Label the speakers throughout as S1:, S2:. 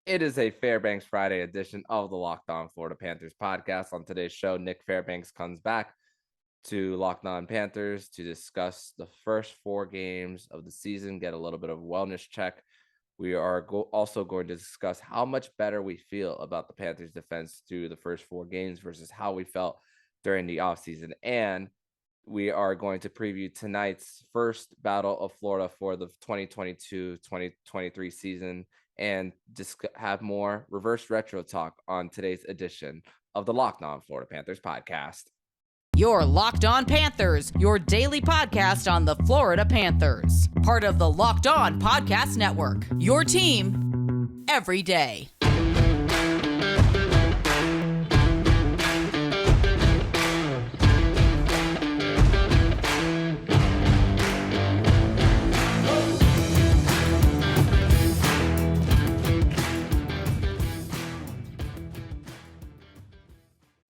S1: It is a Fairbanks Friday edition of the Locked On Florida Panthers podcast. On today's show, Nick Fairbanks comes back to Locked On Panthers to discuss the first 4 games of the season, get a little bit of wellness check. We are also going to discuss how much better we feel about the Panthers defense through the first 4 games versus how we felt during the offseason. And we are going to preview tonight's first Battle of Florida for the 2022-2023 season and just have more reverse retro talk on today's edition of the Locked On Florida Panthers podcast.
S2: Your Locked On Panthers, your daily podcast on the Florida Panthers. Part of the Locked On Podcast Network, your team every day.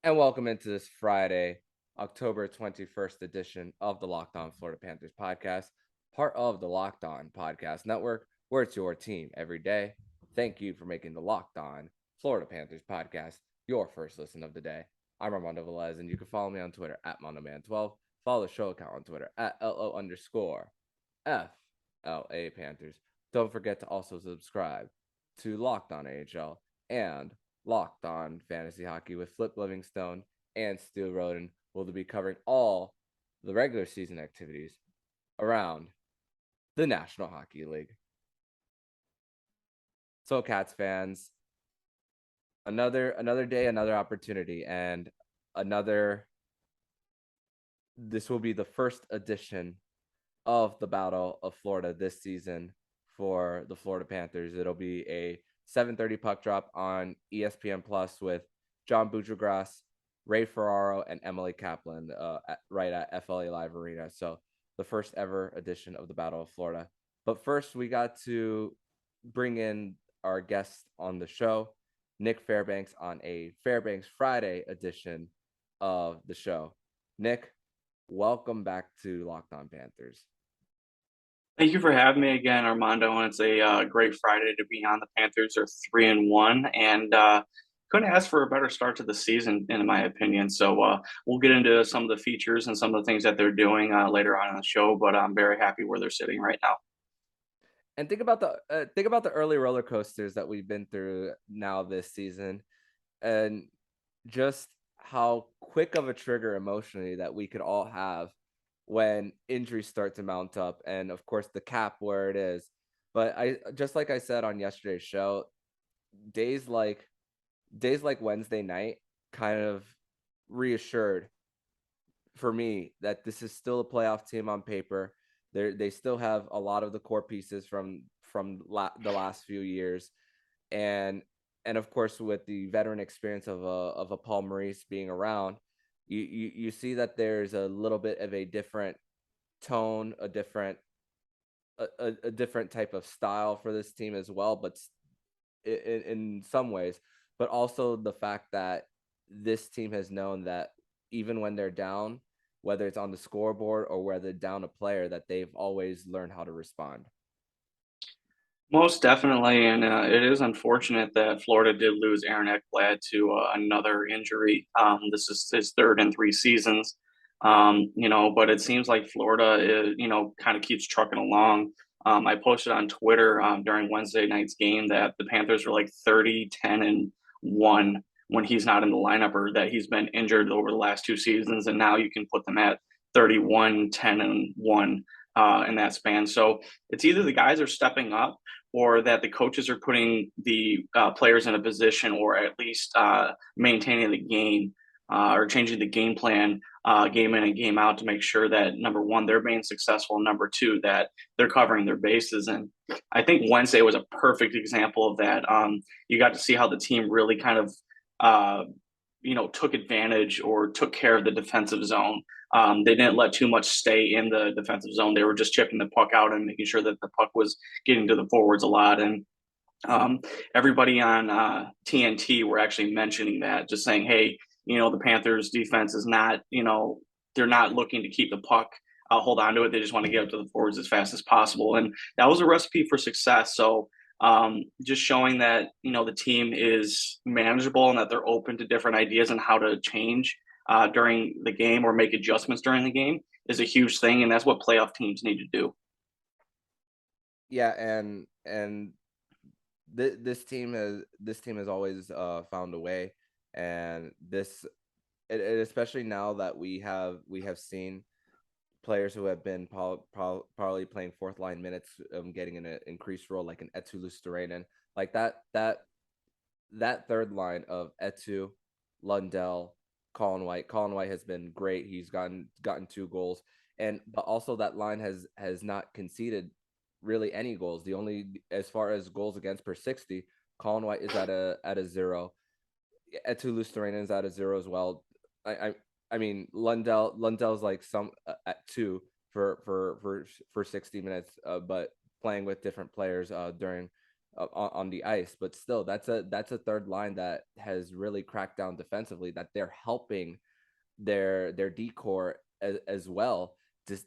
S1: And welcome into this Friday, October 21st edition of the Locked On Florida Panthers podcast, part of the Locked On Podcast Network, where it's your team every day. Thank you for making the Locked On Florida Panthers podcast your first listen of the day. I'm Armando Velez, and you can follow me on Twitter at MondoMan12. Follow the show account on Twitter at LO_FLA Panthers. Don't forget to also subscribe to Locked On AHL and Locked On Fantasy Hockey with Flip Livingstone and Steel Roden. Will be covering all the regular season activities around the National Hockey League. So, Cats fans, another day, another opportunity, and this will be the first edition of the Battle of Florida this season for the Florida Panthers. It'll be a 7:30 puck drop on ESPN Plus with John Buccigross, Ray Ferraro, and Emily Kaplan right at FLA Live Arena. So the first ever edition of the Battle of Florida. But first, we got to bring in our guest on the show, Nick Fairbanks, on a Fairbanks Friday edition of the show. Nick, welcome back to Locked On Panthers.
S3: Thank you for having me again, Armando. And it's a great Friday to be on. The Panthers are 3-1, and couldn't ask for a better start to the season, in my opinion. So we'll get into some of the features and some of the things that they're doing later on in the show. But I'm very happy where they're sitting right now.
S1: And think about the early roller coasters that we've been through now this season, and just how quick of a trigger emotionally that we could all have when injuries start to mount up, and of course the cap where it is. But like I said on yesterday's show, days like Wednesday night kind of reassured for me that this is still a playoff team on paper. They still have a lot of the core pieces from the last few years, and of course with the veteran experience of a Paul Maurice being around, you see that there's a little bit of a different tone, a different type of style for this team as well, but in some ways, but also the fact that this team has known that even when they're down, whether it's on the scoreboard or whether they're down a player, that they've always learned how to respond.
S3: Most definitely, and it is unfortunate that Florida did lose Aaron Ekblad to another injury. This is his third in 3 seasons, but it seems like Florida, kind of keeps trucking along. I posted on Twitter during Wednesday night's game that the Panthers were like 30-10-1 when he's not in the lineup, or that he's been injured over the last 2 seasons, and now you can put them at 31-10-1 in that span. So it's either the guys are stepping up, or that the coaches are putting the players in a position, or at least maintaining the game or changing the game plan game in and game out to make sure that, number one, they're being successful, and number two, that they're covering their bases. And I think Wednesday was a perfect example of that. You got to see how the team really kind of took advantage or took care of the defensive zone. They didn't let too much stay in the defensive zone. They were just chipping the puck out and making sure that the puck was getting to the forwards a lot. And everybody on TNT were actually mentioning that, just saying, hey, the Panthers defense is not, they're not looking to keep the puck, hold on to it. They just want to get up to the forwards as fast as possible. And that was a recipe for success. So Just showing that, the team is manageable and that they're open to different ideas and how to change during the game or make adjustments during the game is a huge thing. And that's what playoff teams need to do.
S1: Yeah, and this team has always found a way, and especially now that we have seen players who have been probably playing fourth line minutes, getting in an increased role, like an Etu Luostarinen, like that third line of Etu, Lundell, Colin White. Colin White has been great. He's gotten 2 goals, but also that line has not conceded really any goals. The only, as far as goals against per 60, Colin White is at a 0. Etu Luostarinen is at a 0 as well. I mean Lundell's like some at 2 for 60 minutes, but playing with different players during on the ice. But still, that's a third line that has really cracked down defensively, that they're helping their decor as well,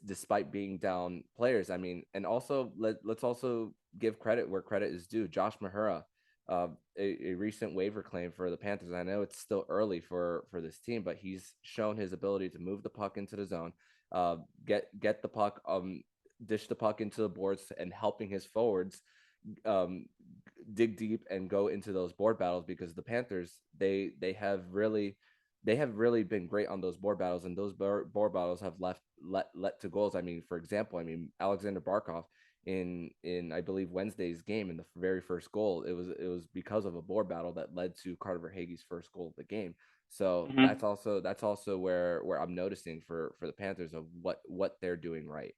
S1: despite being down players. I mean, and also let's also give credit where credit is due. Josh Mahura, a recent waiver claim for the Panthers. I know it's still early for this team, but he's shown his ability to move the puck into the zone, get the puck, dish the puck into the boards, and helping his forwards dig deep and go into those board battles, because the Panthers, they have really been great on those board battles, and those board battles have let to goals. I mean, for example, Alexander Barkov in I believe Wednesday's game, in the very first goal, it was because of a board battle that led to Carter Verhaeghe's first goal of the game. So that's also where I'm noticing for the Panthers of what they're doing right.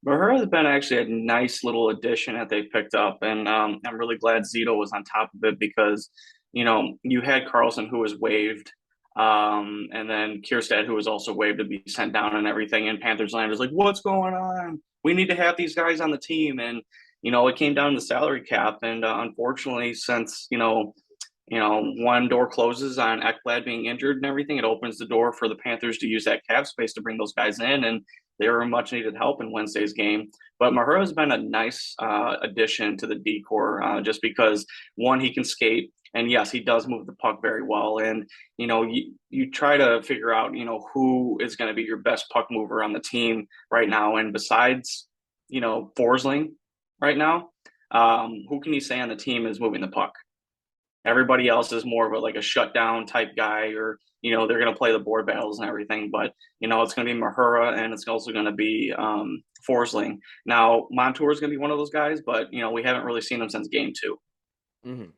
S3: Mahura has been actually a nice little addition that they picked up, and I'm really glad Zito was on top of it because, you had Carlson, who was waived, and then Kierstead, who was also waived to be sent down and everything. And Panthers land was like, "What's going on? We need to have these guys on the team." And it came down to the salary cap, and unfortunately, since one door closes on Ekblad being injured and everything, it opens the door for the Panthers to use that cap space to bring those guys in, and they were much needed help in Wednesday's game. But Mahura has been a nice addition to the decor, just because, one, he can skate, and yes, he does move the puck very well. And you try to figure out who is going to be your best puck mover on the team right now, and besides Forsling right now, who can you say on the team is moving the puck? Everybody else is more of a shutdown type guy, or they're going to play the board battles and everything. But it's going to be Mahura, and it's also going to be Forsling. Now Montour is going to be one of those guys, but we haven't really seen him since game 2.
S1: Mm-hmm.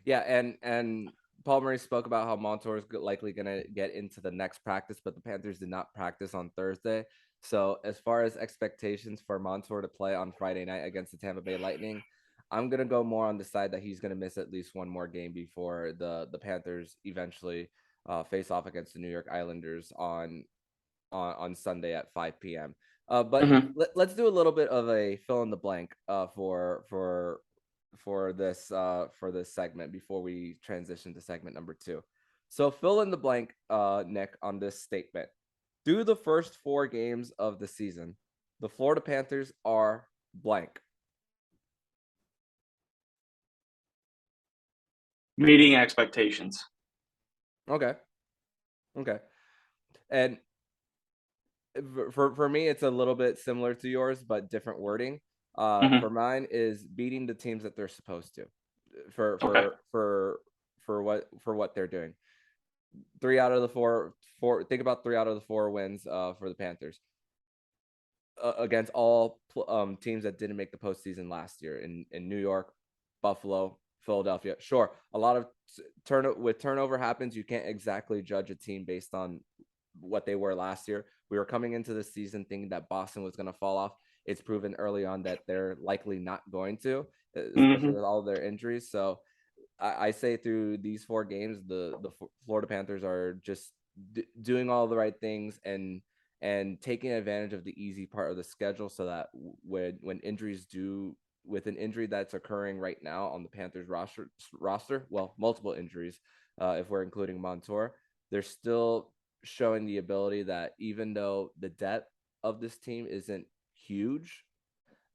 S1: Yeah, and Paul Murray spoke about how Montour is likely going to get into the next practice, but the Panthers did not practice on Thursday. So as far as expectations for Montour to play on Friday night against the Tampa Bay Lightning, I'm going to go more on the side that he's going to miss at least one more game before the Panthers eventually face off against the New York Islanders on Sunday at 5 p.m. But let's do a little bit of a fill in the blank for this segment before we transition to segment number 2. So fill in the blank, Nick, on this statement. Through the first 4 games of the season, the Florida Panthers are blank.
S3: Meeting expectations.
S1: Okay. And for me, it's a little bit similar to yours, but different wording. For mine is beating the teams that they're supposed to, for what they're doing. 3 out of the 4. Think about 3 out of the 4 wins for the Panthers against all teams that didn't make the postseason last year in New York, Buffalo, Philadelphia. Sure, a lot of turnover happens. You can't exactly judge a team based on what they were last year. We were coming into the season thinking that Boston was going to fall off. It's proven early on that they're likely not going to, especially with all their injuries. So I say through these 4 games, the Florida Panthers are just doing all the right things and taking advantage of the easy part of the schedule, so that when injuries with an injury that's occurring right now on the Panthers roster, well, multiple injuries, if we're including Montour, they're still showing the ability that even though the depth of this team isn't huge,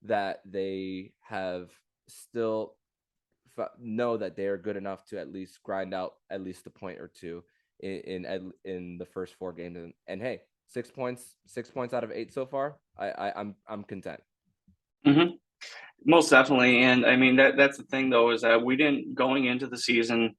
S1: that they have still know that they are good enough to at least grind out at least a point or two in the first 4 games. And hey, 6 points out of 8 so far. I'm content.
S3: Mm-hmm. Most definitely. And I mean, that's the thing, though, is that we didn't, going into the season,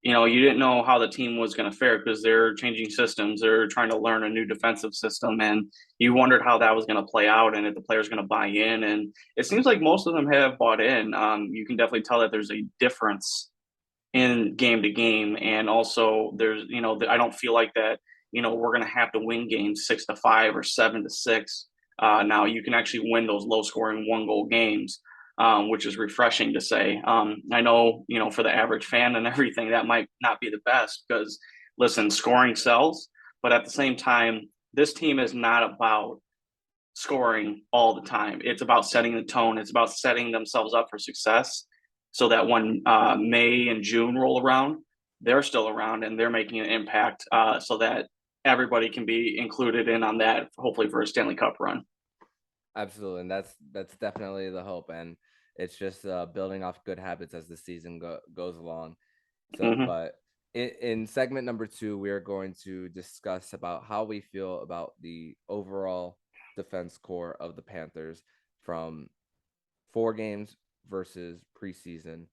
S3: you didn't know how the team was going to fare because they're changing systems. They're trying to learn a new defensive system, and you wondered how that was going to play out and if the players going to buy in. And it seems like most of them have bought in. You can definitely tell that there's a difference in game to game, and also there's, I don't feel like that. We're going to have to win games 6-5 or 7-6. Now you can actually win those low scoring 1-goal games, which is refreshing to say. I know, for the average fan and everything, that might not be the best because, listen, scoring sells. But at the same time, this team is not about scoring all the time. It's about setting the tone. It's about setting themselves up for success so that when May and June roll around, they're still around and they're making an impact so that everybody can be included in on that, hopefully for a Stanley Cup run.
S1: Absolutely. And that's definitely the hope. And it's just building off good habits as the season goes along. So, but in segment number 2, we are going to discuss about how we feel about the overall defense core of the Panthers from 4 games versus preseason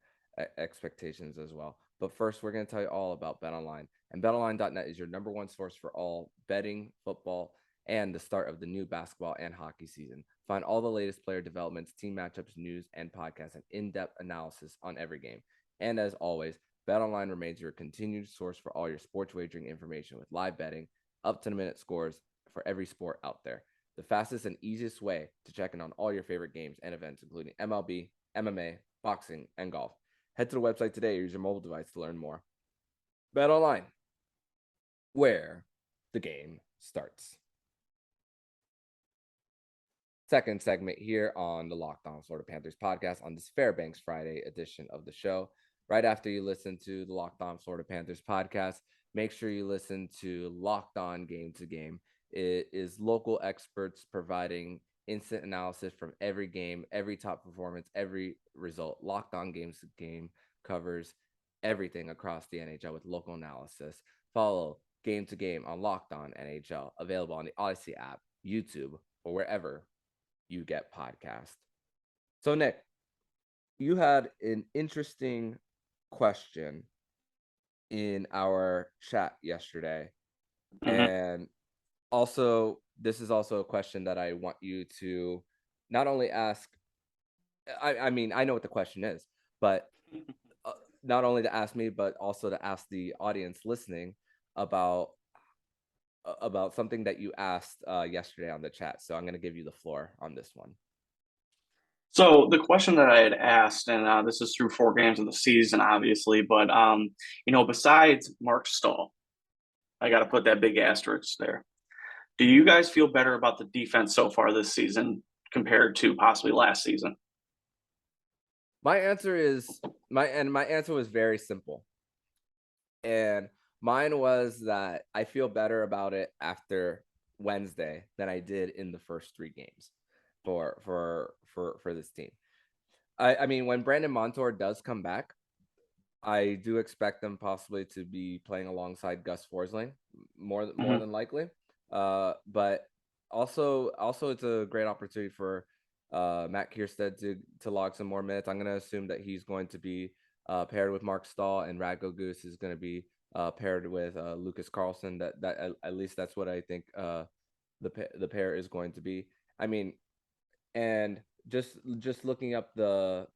S1: expectations as well. But first, we're going to tell you all about BetOnline. And BetOnline.net is your number 1 source for all betting, football, and the start of the new basketball and hockey season. Find all the latest player developments, team matchups, news, and podcasts, and in-depth analysis on every game. And as always, BetOnline remains your continued source for all your sports wagering information with live betting, up-to-the-minute scores for every sport out there. The fastest and easiest way to check in on all your favorite games and events, including MLB, MMA, boxing, and golf. Head to the website today or use your mobile device to learn more. BetOnline, where the game starts. Second segment here on the Locked On Florida Panthers podcast on this Fairbanks Friday edition of the show. Right after you listen to the Locked On Florida Panthers podcast, make sure you listen to Locked On Game to Game. It is local experts providing instant analysis from every game, every top performance, every result. Locked On Games to Game covers everything across the NHL with local analysis. Follow Game to Game on Locked On NHL, available on the Odyssey app, YouTube, or wherever you get podcasts. So, Nick, you had an interesting question in our chat yesterday. And also, this is also a question that I want you to not only ask. I mean, I know what the question is, but not only to ask me, but also to ask the audience listening about something that you asked yesterday on the chat. So I'm going to give you the floor on this one.
S3: So the question that I had asked, and this is through 4 games of the season, obviously, but besides Mark Staal, I got to put that big asterisk there. Do you guys feel better about the defense so far this season compared to possibly last season?
S1: My answer was very simple. And mine was that I feel better about it after Wednesday than I did in the first 3 games for this team. I mean, when Brandon Montour does come back, I do expect them possibly to be playing alongside Gus Forsling more than likely. But also it's a great opportunity for Matt Kierstead to log some more minutes. I'm going to assume that he's going to be paired with Mark Staal, and Radko Goose is going to be paired with Lucas Carlson. That at least that's what I think the pair is going to be. I mean, and just looking up the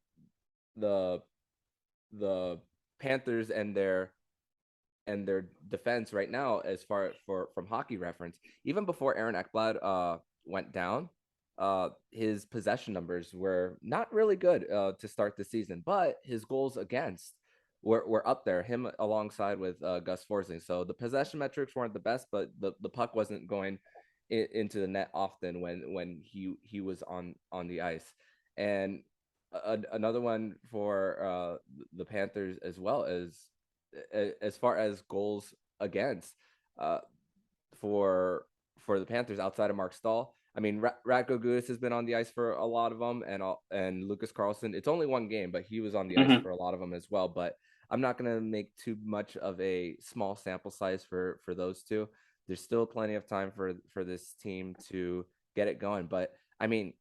S1: Panthers and their defense right now, as far from Hockey Reference, even before Aaron Ekblad went down, his possession numbers were not really good to start the season, but his goals against were up there, him alongside with Gus Forsling. So the possession metrics weren't the best, but the puck wasn't going into the net often when he was on the ice. And another one for the Panthers as well, as far as goals against for the Panthers outside of Mark Staal, I mean, Ratko Gudas has been on the ice for a lot of them, and Lucas Carlson. It's only one game, but he was on the ice
S3: Mm-hmm.
S1: for a lot of them as well. But I'm not going to make too much of a small sample size for those two. There's still plenty of time for this team to get it going. But I mean,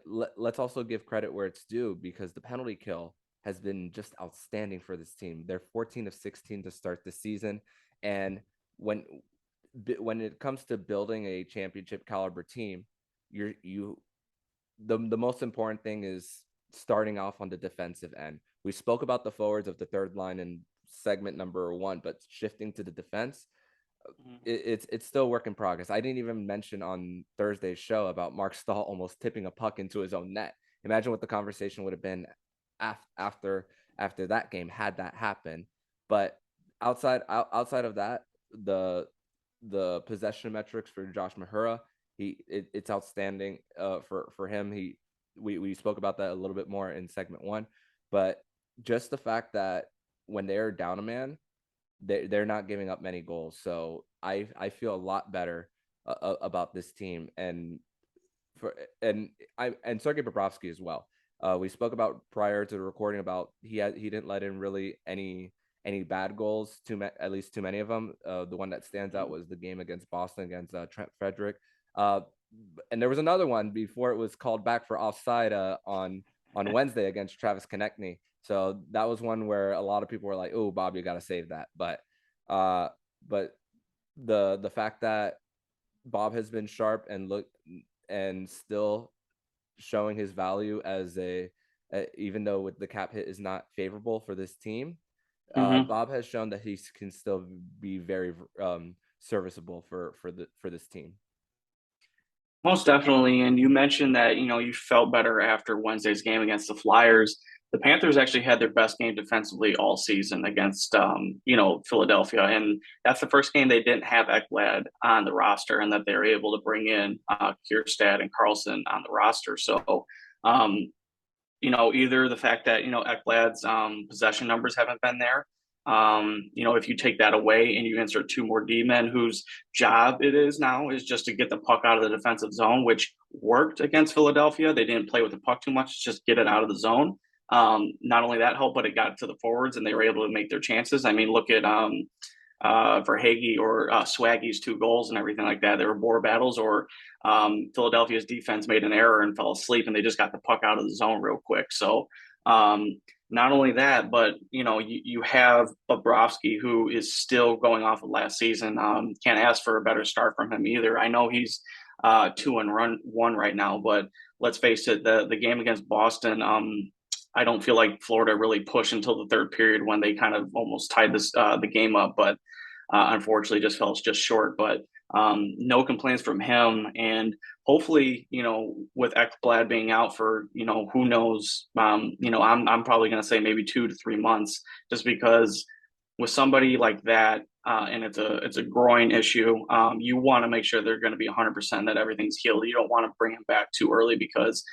S1: let's also give credit where it's due, because the penalty kill has been just outstanding for this team. They're 14 of 16 to start the season, and when it comes to building a championship caliber team, the most important thing is starting off on the defensive end. We spoke about the forwards of the third line in segment number 1, but shifting to the defense, it's still work in progress. I didn't even mention on Thursday's show about Mark Stahl almost tipping a puck into his own net. Imagine what the conversation would have been after that game had that happen. But outside of that, the possession metrics for Josh Mahura, it's outstanding for him. We spoke about that a little bit more in segment 1, but just the fact that when they're down a man, they're not giving up many goals. So I feel a lot better about this team, and Sergei Bobrovsky as well. We spoke about prior to the recording about he didn't let in really any bad goals, at least too many of them. The one that stands out was the game against Boston against Trent Frederick. And there was another one before it was called back for offside on Wednesday against Travis Konechny. So that was one where a lot of people were like, "Oh, Bob, you got to save that." But the fact that Bob has been sharp and still showing his value as even though with the cap hit is not favorable for this team,
S3: Mm-hmm.
S1: Bob has shown that he can still be very serviceable for this team.
S3: Most definitely. And you mentioned that, you felt better after Wednesday's game against the Flyers. The Panthers actually had their best game defensively all season against, Philadelphia. And that's the first game they didn't have Ekblad on the roster, and that they were able to bring in Kierstad and Carlson on the roster. So, either the fact that, Ekblad's possession numbers haven't been there. If you take that away and you insert 2 more D-men whose job it is now is just to get the puck out of the defensive zone, which worked against Philadelphia. They didn't play with the puck too much, just get it out of the zone. Not only that helped, but it got to the forwards and they were able to make their chances. I mean, look at Verhaeghe or Swaggy's 2 goals and everything like that. There were more battles, or Philadelphia's defense made an error and fell asleep, and they just got the puck out of the zone real quick. So not only that, but you have Bobrovsky, who is still going off of last season. Can't ask for a better start from him either. I know he's 2-1 right now, but let's face it, the game against Boston, I don't feel like Florida really pushed until the third period when they kind of almost tied the game up, but unfortunately just fell just short. But no complaints from him, and hopefully, with Ekblad being out for who knows, I'm probably going to say maybe 2 to 3 months, just because with somebody like that, and it's a groin issue, you want to make sure they're going to be 100%, that everything's healed. You don't want to bring him back too early, because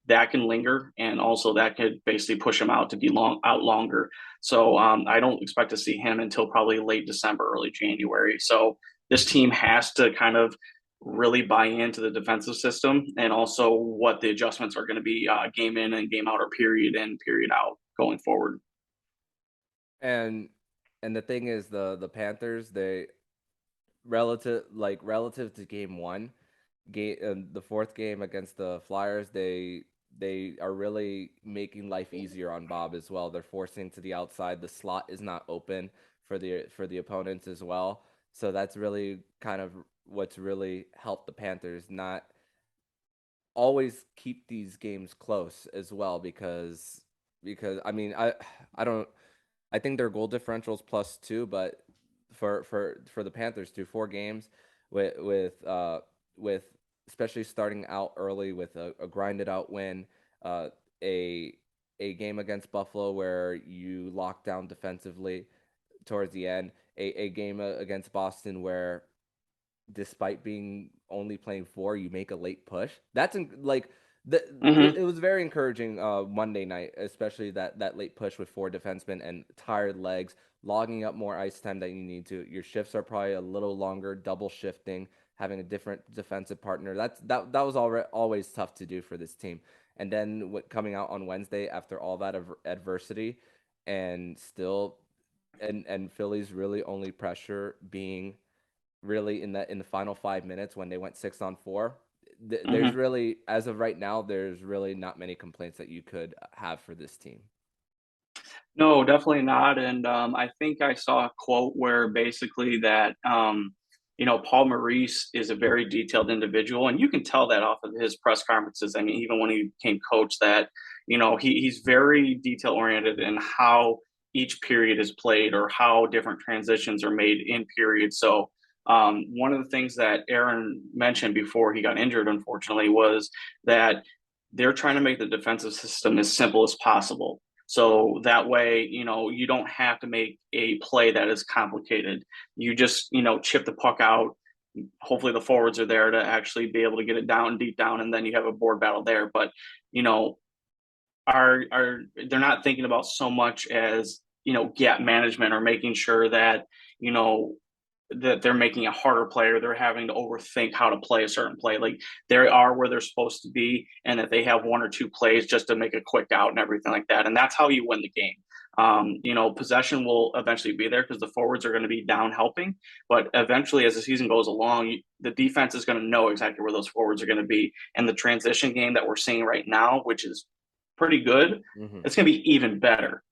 S3: that can linger, and also that could basically push him out to be out longer. So I don't expect to see him until probably late December, early January. So this team has to kind of really buy into the defensive system, and also what the adjustments are going to be game in and game out, or period in, period out going forward.
S1: And the thing is, the Panthers, they relative to game 1, the 4th game against the Flyers, they are really making life easier on Bob as well. They're forcing to the outside. The slot is not open for the opponents as well. So that's really kind of what's really helped the Panthers not always keep these games close as well, because I mean, I think their goal differential is +2, but for the Panthers, through 4 games with especially starting out early with a grinded out win, a game against Buffalo where you lock down defensively towards the end, a game against Boston where, despite being only playing 4, you make a late push. That's it was very encouraging Monday night, especially that late push with 4 defensemen and tired legs, logging up more ice time that you need to. Your shifts are probably a little longer, double shifting, having a different defensive partner. That was always tough to do for this team. And then coming out on Wednesday after all that adversity, and still, and Philly's really only pressure being really in the final 5 minutes when they went 6-on-4. There's
S3: Mhm.
S1: really, as of right now, there's really not many complaints that you could have for this team.
S3: No, definitely not. And I think I saw a quote where basically that, Paul Maurice is a very detailed individual, and you can tell that off of his press conferences. I mean, even when he became coach, that he's very detail oriented in how each period is played or how different transitions are made in period. So one of the things that Aaron mentioned before he got injured, unfortunately, was that they're trying to make the defensive system as simple as possible. So that way, you don't have to make a play that is complicated. You just, chip the puck out. Hopefully the forwards are there to actually be able to get it down deep down, and then you have a board battle there. But, you know, are they're not thinking about so much as, gap management or making sure that, you know, that they're making a harder play or they're having to overthink how to play a certain play. Like they are where they're supposed to be, and that they have one or two plays just to make a quick out and everything like that. And that's how you win the game. Possession will eventually be there because the forwards are going to be down helping. But eventually, as the season goes along, the defense is going to know exactly where those forwards are going to be. And the transition game that we're seeing right now, which is pretty good,
S1: Mm-hmm.
S3: it's going to be even better.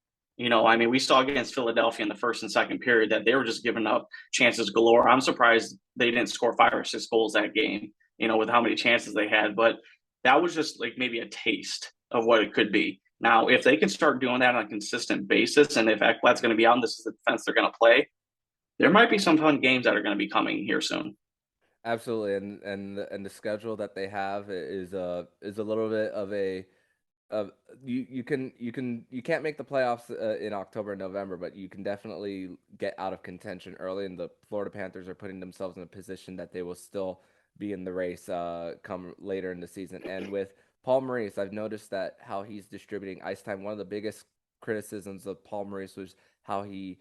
S3: I mean, we saw against Philadelphia in the first and second period that they were just giving up chances galore. I'm surprised they didn't score 5 or 6 goals that game, with how many chances they had. But that was just like maybe a taste of what it could be. Now, if they can start doing that on a consistent basis, and if Ekblad's going to be out and this is the defense they're going to play, there might be some fun games that are going to be coming here soon.
S1: Absolutely, and the schedule that they have is a little bit of a you can't make the playoffs in October and November, but you can definitely get out of contention early. And the Florida Panthers are putting themselves in a position that they will still be in the race come later in the season. And with Paul Maurice, I've noticed that how he's distributing ice time. One of the biggest criticisms of Paul Maurice was how he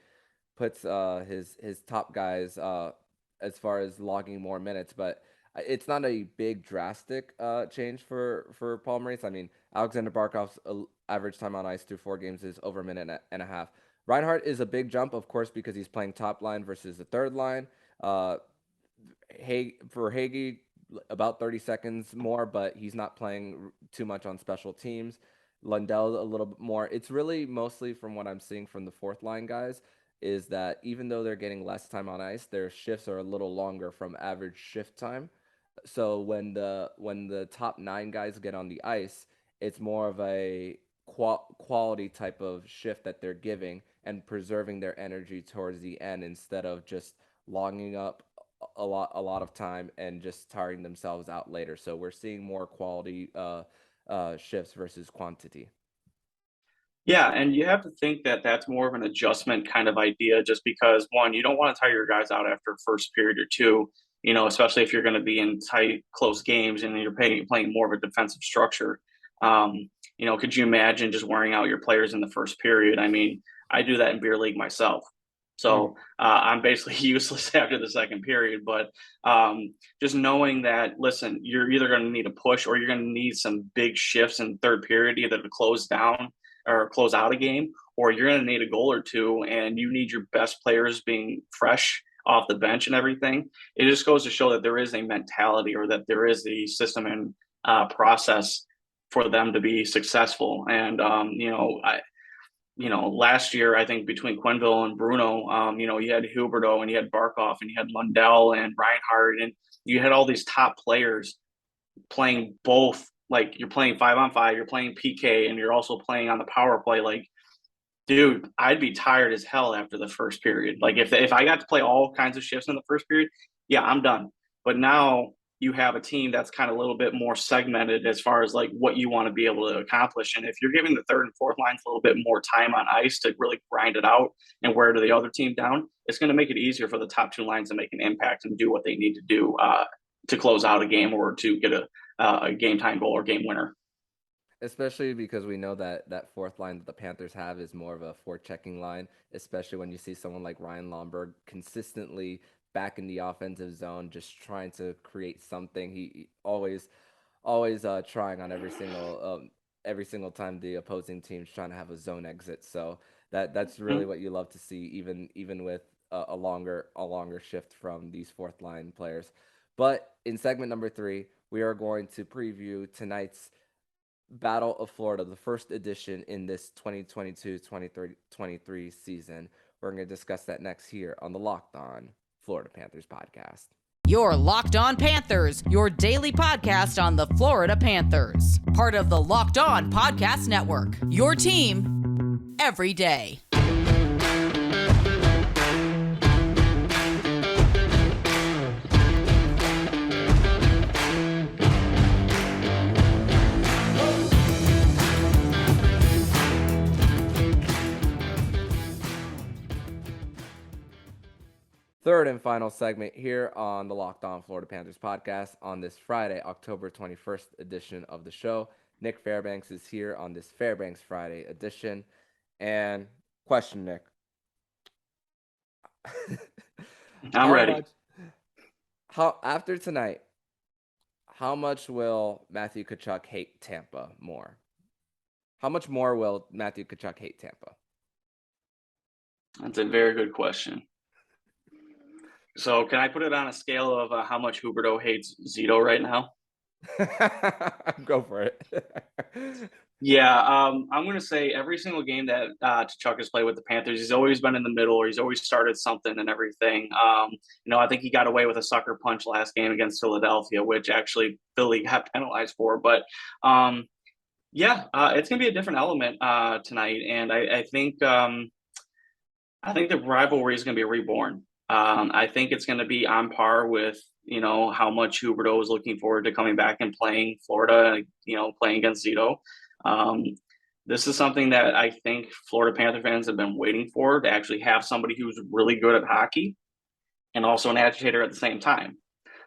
S1: puts his top guys as far as logging more minutes, but it's not a big drastic change for Paul Maurice. I mean, Alexander Barkov's average time on ice through 4 games is over a minute and a half. Reinhart is a big jump, of course, because he's playing top line versus the third line. For Hagee, about 30 seconds more, but he's not playing too much on special teams. Lundell a little bit more. It's really mostly from what I'm seeing from the fourth line guys is that even though they're getting less time on ice, their shifts are a little longer from average shift time. So when the top 9 guys get on the ice, it's more of a quality type of shift that they're giving and preserving their energy towards the end instead of just logging up a lot of time and just tiring themselves out later. So we're seeing more quality shifts versus quantity.
S3: Yeah, and you have to think that that's more of an adjustment kind of idea, just because one, you don't want to tire your guys out after first period or two, especially if you're going to be in tight, close games and you're playing more of a defensive structure. Could you imagine just wearing out your players in the first period? I mean, I do that in beer league myself.
S1: Mm-hmm.
S3: So I'm basically useless after the second period. But just knowing that, listen, you're either going to need a push or you're going to need some big shifts in third period, either to close down or close out a game, or you're going to need a goal or two, and you need your best players being fresh off the bench and everything. It just goes to show that there is a mentality or that there is a system and process for them to be successful. And last year I think between Quenneville and Bruno, you had Huberto and you had Barkov and you had Lundell and Reinhardt, and you had all these top players playing both. Like you're playing 5-on-5, you're playing PK, and you're also playing on the power play. Like, dude, I'd be tired as hell after the first period. Like if I got to play all kinds of shifts in the first period, yeah, I'm done. But now you have a team that's kind of a little bit more segmented as far as like what you want to be able to accomplish. And if you're giving the third and fourth lines a little bit more time on ice to really grind it out and wear to the other team down, it's going to make it easier for the top 2 lines to make an impact and do what they need to do to close out a game or to get a game time goal or game winner.
S1: Especially because we know that that fourth line that the Panthers have is more of a forechecking line, especially when you see someone like Ryan Lomberg consistently back in the offensive zone, just trying to create something. He always trying on every single time the opposing team's trying to have a zone exit. So that's really what you love to see, even with a longer shift from these fourth line players. But in segment number 3, we are going to preview tonight's Battle of Florida, the first edition in this 2022-2023 season. We're going to discuss that next here on the Locked On Florida Panthers podcast.
S2: Your Locked On Panthers, your daily podcast on the Florida Panthers. Part of the Locked On Podcast Network. Your team every day.
S1: Third and final segment here on the Locked On Florida Panthers podcast on this Friday, October 21st edition of the show. Nick Fairbanks is here on this Fairbanks Friday edition. And question, Nick.
S3: I'm ready.
S1: After tonight, how much will Matthew Tkachuk hate Tampa more? How much more will Matthew Tkachuk hate Tampa?
S3: That's a very good question. So can I put it on a scale of how much Huberdeau hates Zito right now?
S1: Go for it.
S3: Yeah, I'm going to say every single game that Tkachuk has played with the Panthers, he's always been in the middle, or he's always started something and everything. I think he got away with a sucker punch last game against Philadelphia, which actually Philly got penalized for. But it's going to be a different element tonight, and I think the rivalry is going to be reborn. I think it's going to be on par with, how much Huberdeau was looking forward to coming back and playing Florida, playing against Zito. This is something that I think Florida Panther fans have been waiting for, to actually have somebody who's really good at hockey and also an agitator at the same time.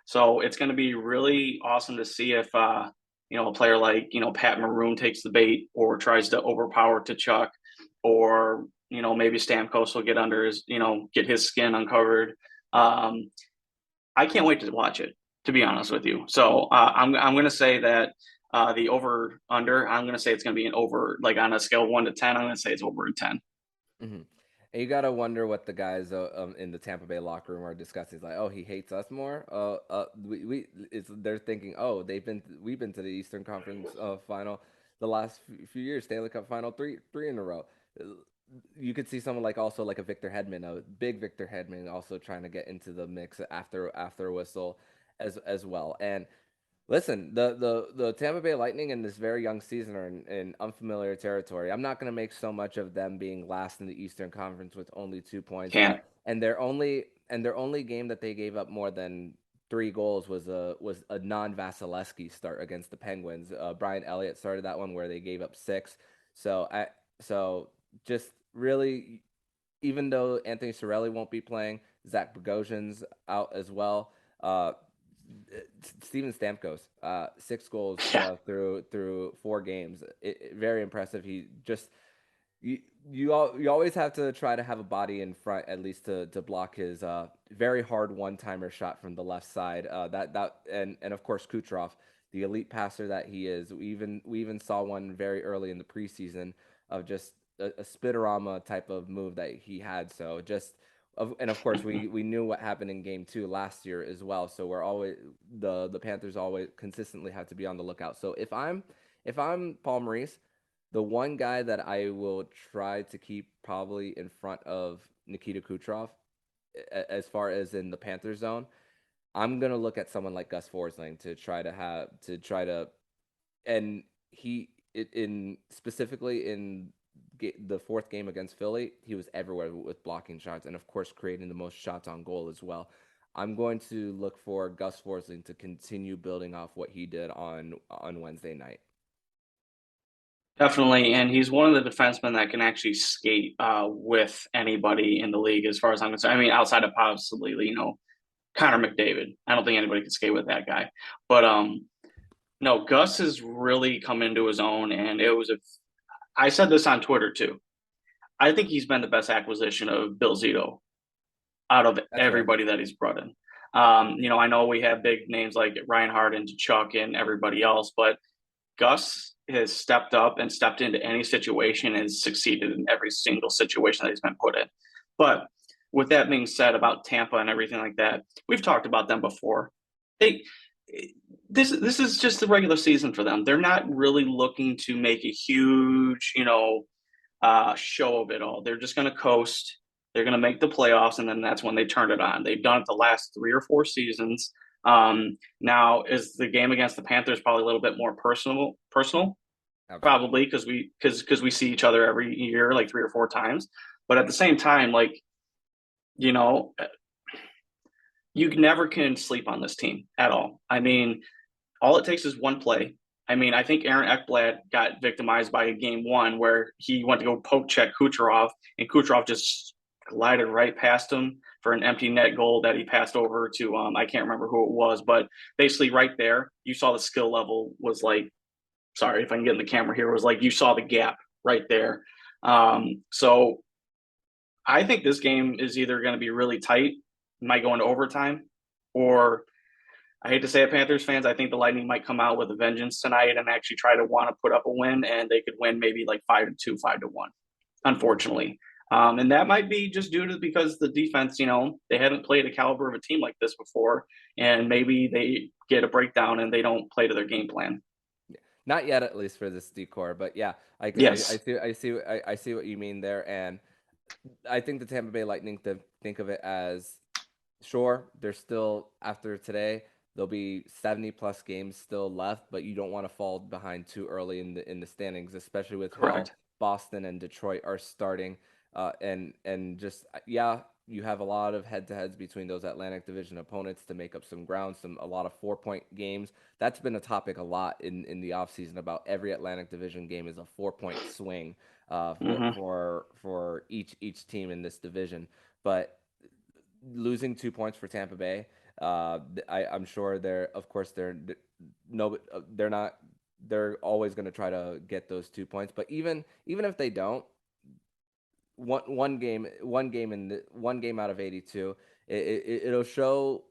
S3: So it's going to be really awesome to see if, a player like, Pat Maroon takes the bait or tries to overpower Tkachuk, or maybe Stamkos will get under his, get his skin uncovered. I can't wait to watch it, to be honest with you. So I'm going to say that the over under, I'm going to say it's going to be an over, like on a scale of 1 to 10, I'm going to say it's over a 10.
S1: Mm-hmm. And you got to wonder what the guys in the Tampa Bay locker room are discussing. It's like, oh, he hates us more. They're thinking, oh, we've been to the Eastern Conference final the last few years, Stanley Cup final three in a row. You could see someone like a Victor Hedman, a big Victor Hedman, also trying to get into the mix after a whistle as well. And listen, the Tampa Bay Lightning in this very young season are in unfamiliar territory. I'm not going to make so much of them being last in the Eastern Conference with only 2 points. And their only game that they gave up more than 3 goals was a non-Vasilevsky start against the Penguins. Brian Elliott started that one where they gave up 6. So just really, even though Anthony Cirelli won't be playing, Zach Bogosian's out as well. Steven Stamkos, 6 goals through 4 games. Very impressive. He just you always have to try to have a body in front, at least to block his very hard one-timer shot from the left side. And of course Kucherov, the elite passer that he is. We even saw one very early in the preseason of just a spitorama type of move that he had. So and of course we knew what happened in game 2 last year as well. So we're always the Panthers always consistently have to be on the lookout. So if I'm Paul Maurice, the one guy that I will try to keep probably in front of Nikita Kucherov as far as in the Panthers zone, I'm gonna look at someone like Gus Forsling to try to, and specifically in the 4th game against Philly, he was everywhere with blocking shots and of course creating the most shots on goal as well. I'm going to look for Gus Forsling to continue building off what he did on Wednesday night.
S3: Definitely, and he's one of the defensemen that can actually skate with anybody in the league, as far as I'm concerned. I mean, outside of possibly, Connor McDavid. I don't think anybody can skate with that guy. But no, Gus has really come into his own, and I said this on Twitter too. I think he's been the best acquisition of Bill Zito. out of
S1: That's fair.
S3: everybody that he's brought in. I know we have big names like Reinhardt and Tkachuk and everybody else, but Gus has stepped up and stepped into any situation and succeeded in every single situation that he's been put in. But with that being said about Tampa and everything like that, we've talked about them before. This is just the regular season for them. They're not really looking to make a huge, show of it all. They're just going to coast. They're going to make the playoffs, and then that's when they turn it on. They've done it the last 3 or 4 seasons. Now, is the game against the Panthers probably a little bit more personal?
S1: Absolutely.
S3: Probably because we see each other every year like 3 or 4 times. But at the same time, like, you never can sleep on this team at all. I mean, all it takes is one play. I mean, I think Aaron Ekblad got victimized by game 1 where he went to go poke check Kucherov, and Kucherov just glided right past him for an empty net goal that he passed over to I can't remember who it was, but basically right there, you saw the skill level was like, sorry if I can get in the camera here, was like you saw the gap right there. So I think this game is either going to be really tight, might go into overtime, or I hate to say it, Panthers fans, I think the Lightning might come out with a vengeance tonight and actually try to want to put up a win, and they could win maybe like 5-2, 5-1, unfortunately. And that might be just due to because the defense, they haven't played a caliber of a team like this before, and maybe they get a breakdown and they don't play to their game plan.
S1: Not yet, at least for this decor, but yeah, I see what you mean there, and I think the Tampa Bay Lightning think of it as, sure, they're still, after today, there'll be 70 plus games still left, but you don't want to fall behind too early in the standings, especially with
S3: Correct.
S1: how Boston and Detroit are starting. And just, yeah, you have a lot of head-to-heads between those Atlantic Division opponents to make up some ground, a lot of 4-point games. That's been a topic a lot in the offseason. About every Atlantic Division game is a 4-point swing for each team in this division. But losing 2 points for Tampa Bay, I'm sure they're not. They're always going to try to get those 2 points. But even if they don't, one game out of 82, it'll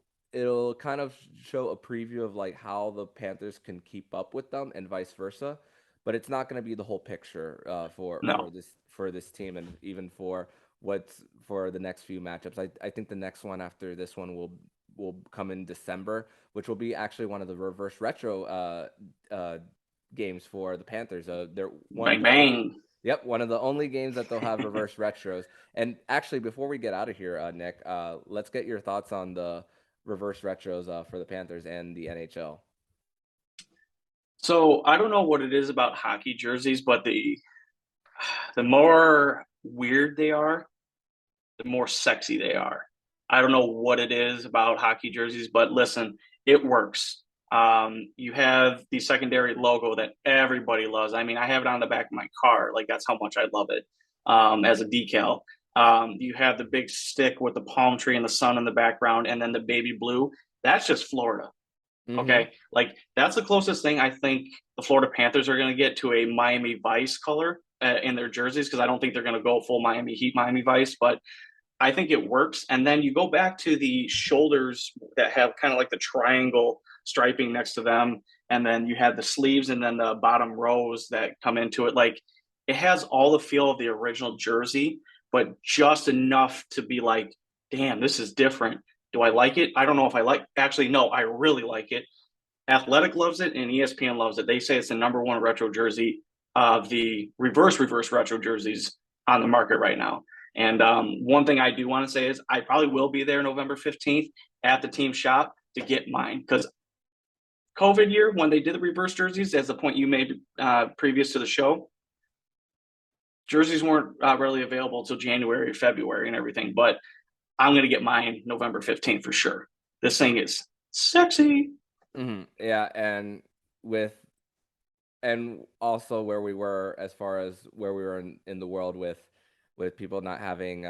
S1: kind of show a preview of like how the Panthers can keep up with them and vice versa. But it's not going to be the whole picture for this team, and even for the next few matchups. I think the next one after this one will come in December, which will be actually one of the reverse retro games for the Panthers. They're
S3: bang bang.
S1: Yep, one of the only games that they'll have reverse retros. And actually, before we get out of here, Nick, let's get your thoughts on the reverse retros for the Panthers and the NHL.
S3: So I don't know what it is about hockey jerseys, but the more weird they are, the more sexy they are. I don't know what it is about hockey jerseys, but listen, it works. You have the secondary logo that everybody loves. I mean, I have it on the back of my car. Like, that's how much I love it as a decal. You have the big stick with the palm tree and the sun in the background, and then the baby blue. That's just Florida. Okay. Like, that's the closest thing I think the Florida Panthers are going to get to a Miami Vice color in their jerseys, because I don't think they're going to go full Miami Heat, Miami Vice, but I think it works. And then you go back to the shoulders that have kind of like the triangle striping next to them. And then you have the sleeves and then the bottom rows that come into it. Like, it has all the feel of the original jersey, but just enough to be like, damn, this is different. Do I like it? I don't know if I like, actually, no, I really like it. Athletic loves it and ESPN loves it. They say it's the #1 retro jersey of the reverse retro jerseys on the market right now. And one thing I do want to say is I probably will be there November 15th at the team shop to get mine, because COVID year, when they did the reverse jerseys, as the point you made previous to the show, jerseys weren't really available until January, February and everything. But I'm going to get mine November 15th for sure. This thing is sexy.
S1: Yeah, and also where we were, as far as where we were in the world with people not having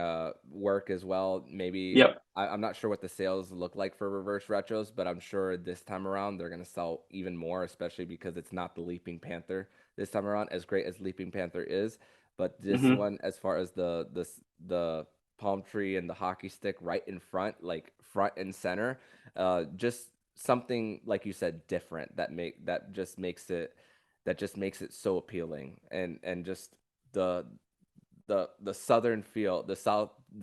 S1: work as well. Maybe
S3: Yep.
S1: I'm not sure what the sales look like for reverse retros, but I'm sure this time around they're going to sell even more, especially because it's not the Leaping Panther this time around, as great as Leaping Panther is. But this one, as far as the palm tree and the hockey stick right in front, like front and center. Just something like you said, different that just makes it so appealing, and just the the southern feel, the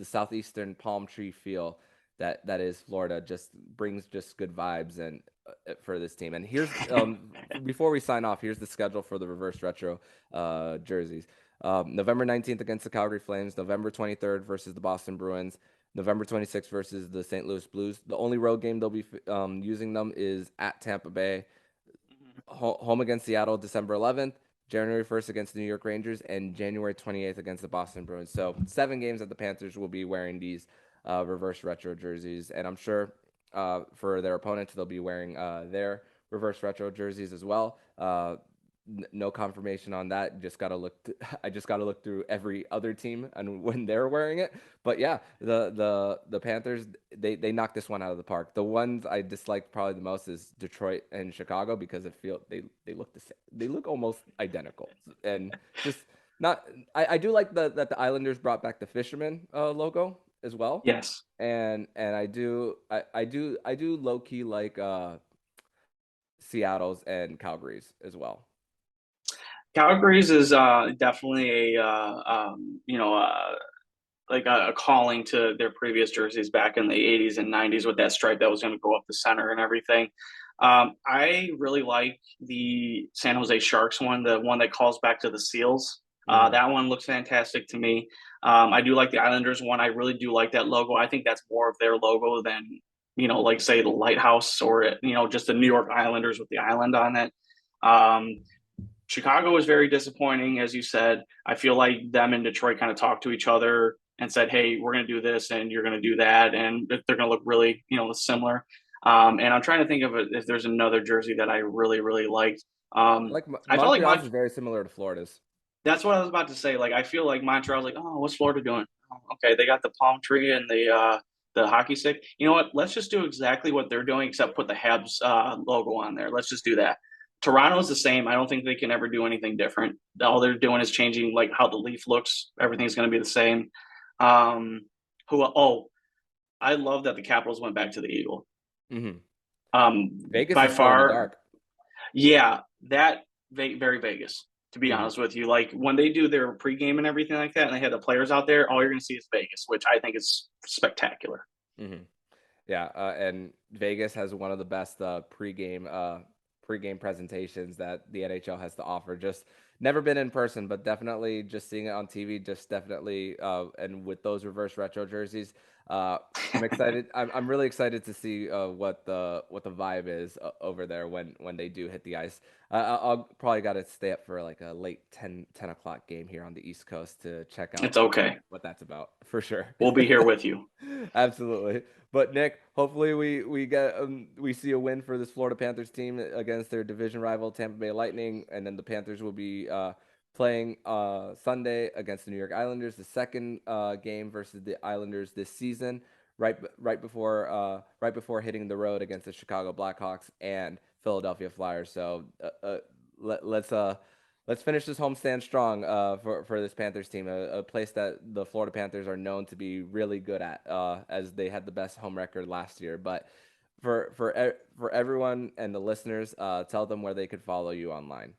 S1: southeastern palm tree feel that is Florida just brings just good vibes and for this team. And here's before we sign off, here's the schedule for the reverse retro jerseys. November 19th against the Calgary Flames, November 23rd versus the Boston Bruins, November 26th versus the St. Louis Blues. The only road game they'll be using them is at Tampa Bay. Home against Seattle December 11th, January 1st against the New York Rangers, and January 28th against the Boston Bruins. So 7 games that the Panthers will be wearing these reverse retro jerseys, and I'm sure for their opponents they'll be wearing their reverse retro jerseys as well. No confirmation on that. I just gotta look through every other team and when they're wearing it. But yeah, the Panthers, they knocked this one out of the park. The ones I disliked probably the most is Detroit and Chicago because they look the same. They look almost identical, and just not. I do like that the Islanders brought back the fisherman logo as well.
S3: Yes.
S1: And I do low key like Seattle's and Calgary's as well.
S3: Calgary's is definitely like a calling to their previous jerseys back in the 80s and 90s with that stripe that was going to go up the center and everything. I really like the San Jose Sharks one, the one that calls back to the Seals. That one looks fantastic to me. I do like the Islanders one. I really do like that logo. I think that's more of their logo than, like say the Lighthouse or, just the New York Islanders with the island on it. Chicago was very disappointing, as you said. I feel like them and Detroit kind of talked to each other and said, hey, we're going to do this and you're going to do that. And they're going to look really, similar. And I'm trying to think of if there's another jersey that I really, really liked.
S1: Like
S3: I felt
S1: Montreal's
S3: like
S1: is very similar to Florida's.
S3: that's what I was about to say. Like, I feel like Montreal's like, oh, what's Florida doing? Oh, okay, they got the palm tree and the hockey stick. You know what? Let's just do exactly what they're doing, except put the Habs logo on there. Let's just do that. Toronto's the same. I don't think they can ever do anything different. All they're doing is changing like how the leaf looks. Everything's going to be the same. I love that the Capitals went back to the Eagle.
S1: Vegas
S3: by
S1: is still in the
S3: far,
S1: dark.
S3: yeah, that very Vegas. To be honest with you, like when they do their pregame and everything like that, and they have the players out there, all you're going to see is Vegas, which I think is spectacular.
S1: Yeah, and Vegas has one of the best pregame presentations that the NHL has to offer. Just never been in person, but definitely just seeing it on TV. Just definitely, and with those reverse retro jerseys, I'm excited. I'm really excited to see what the vibe is over there when they do hit the ice. I'll probably got to stay up for like a late 10 o'clock game here on the East Coast to check out.
S3: It's okay.
S1: What that's about for sure.
S3: We'll be here with you.
S1: Absolutely. But Nick, hopefully we see a win for this Florida Panthers team against their division rival Tampa Bay Lightning, and then the Panthers will be playing Sunday against the New York Islanders, the second game versus the Islanders this season, right before hitting the road against the Chicago Blackhawks and Philadelphia Flyers. So let's finish this homestand strong for this Panthers team, a place that the Florida Panthers are known to be really good at, as they had the best home record last year. But for everyone and the listeners, tell them where they could follow you online.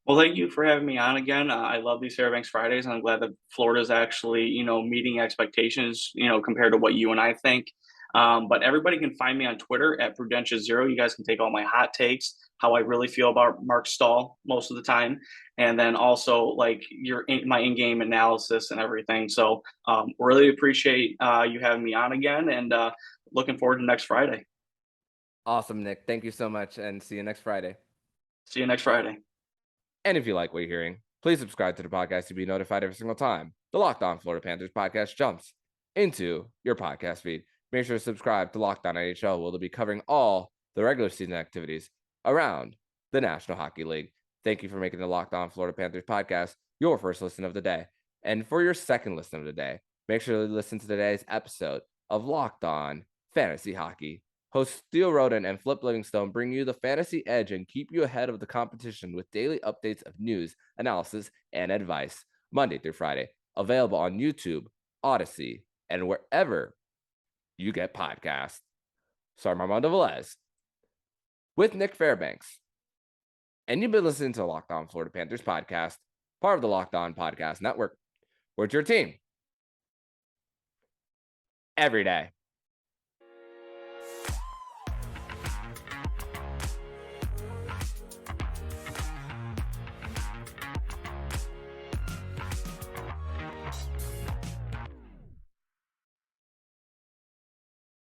S3: Well, thank you for having me on again. I love these Fairbanks Fridays, and I'm glad that Florida's actually, meeting expectations, compared to what you and I think. But everybody can find me on Twitter at Prudentia0. You guys can take all my hot takes, how I really feel about Mark Staal most of the time, and then also like my in-game analysis and everything. So really appreciate you having me on again, and looking forward to next Friday.
S1: Awesome, Nick. Thank you so much, and see you next Friday.
S3: See you next Friday.
S1: And if you like what you're hearing, please subscribe to the podcast to be notified every single time the Locked On Florida Panthers podcast jumps into your podcast feed. Make sure to subscribe to Locked On NHL, where they'll be covering all the regular season activities around the National Hockey League. Thank you for making the Locked On Florida Panthers podcast your first listen of the day. And for your second listen of the day, make sure to listen to today's episode of Locked On Fantasy Hockey. Hosts Theo Roden and Flip Livingstone bring you the fantasy edge and keep you ahead of the competition with daily updates of news, analysis, and advice, Monday through Friday. Available on YouTube, Odyssey, and wherever you get podcasts. Sorry, Armando Velez with Nick Fairbanks. And you've been listening to the Locked On Florida Panthers podcast, part of the Locked On Podcast Network, where it's your team every day.